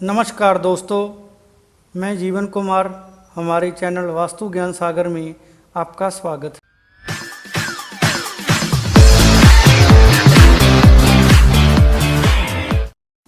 नमस्कार दोस्तों, मैं जीवन कुमार। हमारे चैनल वास्तु ज्ञान सागर में आपका स्वागत है।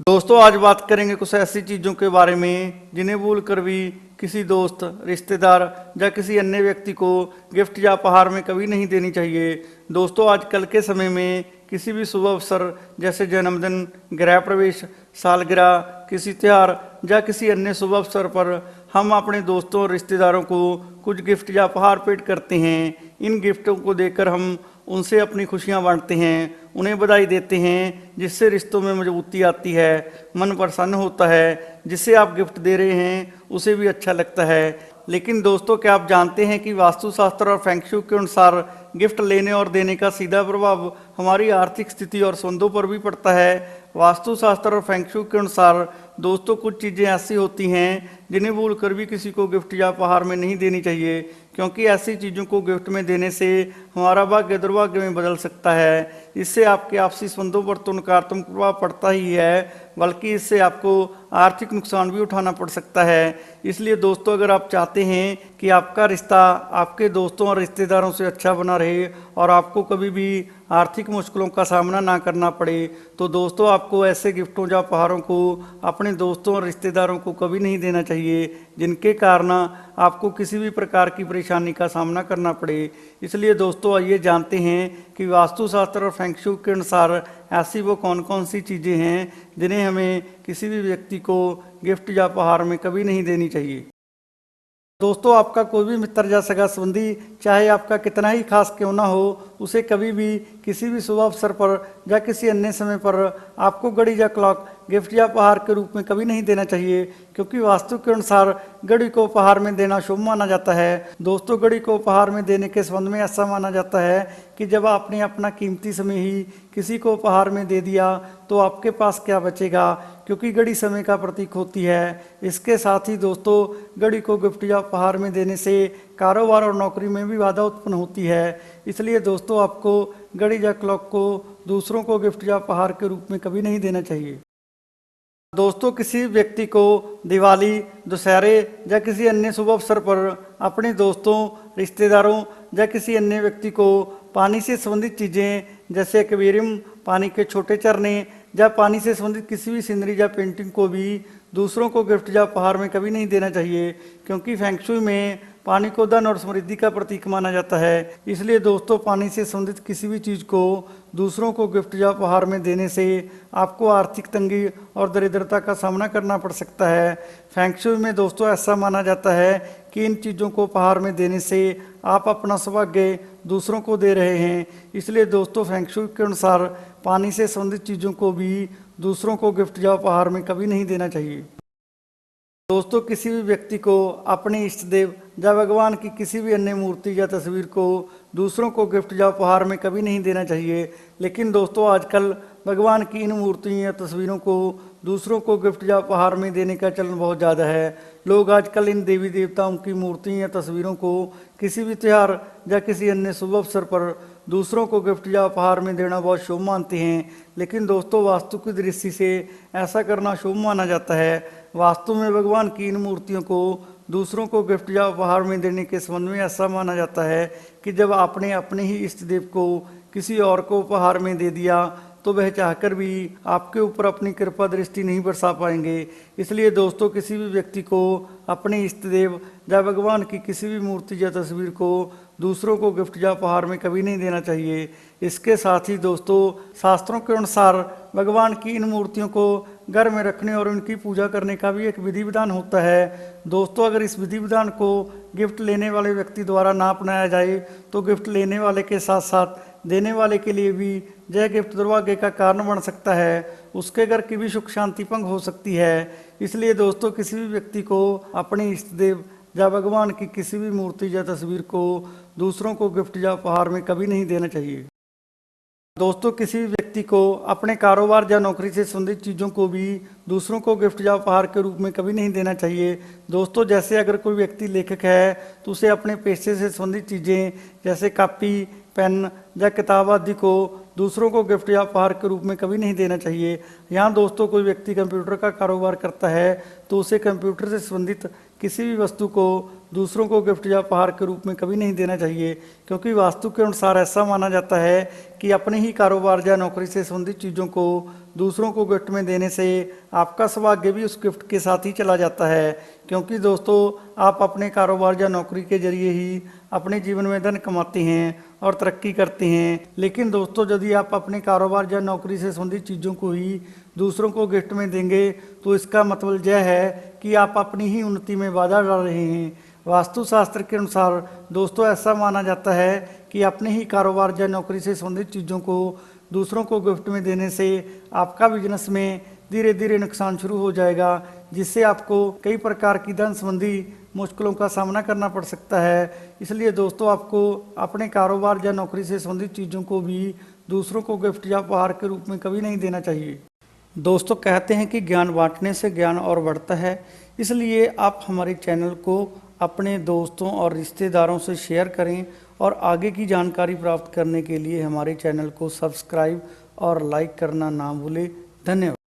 दोस्तों, आज बात करेंगे कुछ ऐसी चीज़ों के बारे में जिन्हें भूलकर भी किसी दोस्त, रिश्तेदार या किसी अन्य व्यक्ति को गिफ्ट या उपहार में कभी नहीं देनी चाहिए। दोस्तों, आजकल के समय में किसी भी शुभ अवसर जैसे जन्मदिन, गृह प्रवेश, सालगिरह, किसी त्यौहार या किसी अन्य शुभ अवसर पर हम अपने दोस्तों और रिश्तेदारों को कुछ गिफ्ट या उपहार भेंट करते हैं। इन गिफ्टों को देकर हम उनसे अपनी खुशियां बांटते हैं, उन्हें बधाई देते हैं, जिससे रिश्तों में मजबूती आती है, मन प्रसन्न होता है। जिसे आप गिफ्ट दे रहे हैं उसे भी अच्छा लगता है। लेकिन दोस्तों, क्या आप जानते हैं कि वास्तुशास्त्र और फेंग शुई के अनुसार गिफ्ट लेने और देने का सीधा प्रभाव हमारी आर्थिक स्थिति और संबंधों पर भी पड़ता है। वास्तुशास्त्र और फेंग शुई के अनुसार दोस्तों, कुछ चीज़ें ऐसी होती हैं जिन्हें भूलकर भी किसी को गिफ्ट या उपहार में नहीं देनी चाहिए, क्योंकि ऐसी चीज़ों को गिफ्ट में देने से हमारा भाग्य दुर्भाग्य में बदल सकता है। इससे आपके आपसी संबंधों पर तो नकारात्मक प्रभाव पड़ता ही है, बल्कि इससे आपको आर्थिक नुकसान भी उठाना पड़ सकता है। इसलिए दोस्तों, अगर आप चाहते हैं कि आपका रिश्ता आपके दोस्तों और रिश्तेदारों से अच्छा बना रहे और आपको कभी भी आर्थिक मुश्किलों का सामना ना करना पड़े, तो दोस्तों, आपको ऐसे गिफ्टों या उपहारों को अपने दोस्तों और रिश्तेदारों को कभी नहीं देना चाहिए जिनके कारण आपको किसी भी प्रकार की परेशानी का सामना करना पड़े। इसलिए दोस्तों, आइए जानते हैं कि वास्तुशास्त्र और फेंग शुई के अनुसार ऐसी वो कौन कौन सी चीज़ें हैं जिन्हें हमें किसी भी व्यक्ति को गिफ्ट या उपहार में कभी नहीं देनी चाहिए। दोस्तों, आपका कोई भी मित्र या सगा संबंधी, चाहे आपका कितना ही खास क्यों ना हो, उसे कभी भी किसी भी शुभ अवसर पर या किसी अन्य समय पर आपको घड़ी या क्लॉक गिफ्ट या उपहार के रूप में कभी नहीं देना चाहिए, क्योंकि वास्तु के अनुसार घड़ी को उपहार में देना शुभ माना जाता है। दोस्तों, घड़ी को उपहार में देने के संबंध में ऐसा माना जाता है कि जब आपने अपना कीमती समय ही किसी को उपहार में दे दिया तो आपके पास क्या बचेगा, क्योंकि घड़ी समय का प्रतीक होती है। इसके साथ ही दोस्तों, घड़ी को गिफ्ट या उपहार में देने से कारोबार और नौकरी में भी बाधा उत्पन्न होती है। इसलिए दोस्तों, आपको घड़ी या क्लॉक को दूसरों को गिफ्ट या उपहार के रूप में कभी नहीं देना चाहिए। दोस्तों, किसी व्यक्ति को दिवाली, दशहरे या किसी अन्य शुभ अवसर पर अपने दोस्तों, रिश्तेदारों या किसी अन्य व्यक्ति को पानी से संबंधित चीज़ें जैसे एक्वेरियम, पानी के छोटे झरने या पानी से संबंधित किसी भी सीनरी या पेंटिंग को भी दूसरों को गिफ्ट या उपहार में कभी नहीं देना चाहिए, क्योंकि फेंग शुई में पानी को धन और समृद्धि का प्रतीक माना जाता है। इसलिए दोस्तों, पानी से संबंधित किसी भी चीज़ को दूसरों को गिफ्ट या उपहार में देने से आपको आर्थिक तंगी और दरिद्रता का सामना करना पड़ सकता है। फेंग शुई में दोस्तों, ऐसा माना जाता है कि इन चीज़ों को उपहार में देने से आप अपना सौभाग्य दूसरों को दे रहे हैं। इसलिए दोस्तों, फेंग शुई के अनुसार पानी से संबंधित चीज़ों को भी दूसरों को गिफ्ट या उपहार में कभी नहीं देना चाहिए। दोस्तों, किसी भी व्यक्ति को अपने इष्ट देव या भगवान की किसी भी अन्य मूर्ति या तस्वीर को दूसरों को गिफ्ट या उपहार में कभी नहीं देना चाहिए। लेकिन दोस्तों, आजकल भगवान की इन मूर्तियों या तस्वीरों को दूसरों को गिफ्ट या उपहार में देने का चलन बहुत ज़्यादा है। लोग आजकल इन देवी देवताओं की मूर्तियों या तस्वीरों को किसी भी त्यौहार या किसी अन्य शुभ अवसर पर दूसरों को गिफ्ट या उपहार में देना बहुत शुभ मानते हैं। लेकिन दोस्तों, वास्तु की दृष्टि से ऐसा करना शुभ माना जाता है। वास्तु में भगवान की इन मूर्तियों को दूसरों को गिफ्ट या उपहार में देने के संबंध में ऐसा माना जाता है कि जब आपने अपने ही इष्ट देव को किसी और को उपहार में दे दिया तो वह चाहकर भी आपके ऊपर अपनी कृपा दृष्टि नहीं बरसा पाएंगे। इसलिए दोस्तों, किसी भी व्यक्ति को अपने इष्ट देव या भगवान की किसी भी मूर्ति या तस्वीर को दूसरों को गिफ्ट या उपहार में कभी नहीं देना चाहिए। इसके साथ ही दोस्तों, शास्त्रों के अनुसार भगवान की इन मूर्तियों को घर में रखने और उनकी पूजा करने का भी एक विधि विधान होता है। दोस्तों, अगर इस विधि विधान को गिफ्ट लेने वाले व्यक्ति द्वारा ना अपनाया जाए तो गिफ्ट लेने वाले के साथ साथ देने वाले के लिए भी यह गिफ्ट दुर्भाग्य का कारण बन सकता है। उसके घर की भी सुख शांति भंग हो सकती है। इसलिए दोस्तों, किसी भी व्यक्ति को अपने इष्ट देव या भगवान की किसी भी मूर्ति या तस्वीर को दूसरों को गिफ्ट या उपहार में कभी नहीं देना चाहिए। दोस्तों, किसी भी व्यक्ति को अपने कारोबार या नौकरी से संबंधित चीज़ों को भी दूसरों को गिफ्ट या उपहार के रूप में कभी नहीं देना चाहिए। दोस्तों, जैसे अगर कोई व्यक्ति लेखक है तो उसे अपने पेशे से संबंधित चीज़ें जैसे कॉपी, पेन या किताब आदि को दूसरों को गिफ्ट या उपहार के रूप में कभी नहीं देना चाहिए। यहाँ दोस्तों कोई व्यक्ति कंप्यूटर का कारोबार करता है तो उसे कंप्यूटर से संबंधित किसी भी वस्तु को दूसरों को गिफ्ट या उपहार के रूप में कभी नहीं देना चाहिए, क्योंकि वास्तु के अनुसार ऐसा माना जाता है कि अपने ही कारोबार या नौकरी से संबंधित चीज़ों को दूसरों को गिफ्ट में देने से आपका सौभाग्य भी उस गिफ्ट के साथ ही चला जाता है। क्योंकि दोस्तों आप अपने कारोबार या नौकरी के जरिए ही अपने जीवन में धन कमाते हैं और तरक्की करते हैं। लेकिन दोस्तों यदि आप अपने कारोबार या नौकरी से संबंधित चीज़ों को ही दूसरों को गिफ्ट में देंगे तो इसका मतलब यह है कि आप अपनी ही उन्नति में बाधा डाल रहे हैं। वास्तुशास्त्र के अनुसार दोस्तों ऐसा माना जाता है कि अपने ही कारोबार या नौकरी से संबंधित चीज़ों को दूसरों को गिफ्ट में देने से आपका बिजनेस में धीरे धीरे नुकसान शुरू हो जाएगा, जिससे आपको कई प्रकार की धन संबंधी मुश्किलों का सामना करना पड़ सकता है। इसलिए दोस्तों आपको अपने कारोबार या नौकरी से संबंधित चीज़ों को भी दूसरों को गिफ्ट या उपहार के रूप में कभी नहीं देना चाहिए। दोस्तों कहते हैं कि ज्ञान बांटने से ज्ञान और बढ़ता है, इसलिए आप हमारे चैनल को अपने दोस्तों और रिश्तेदारों से शेयर करें और आगे की जानकारी प्राप्त करने के लिए हमारे चैनल को सब्सक्राइब और लाइक करना ना भूलें। धन्यवाद।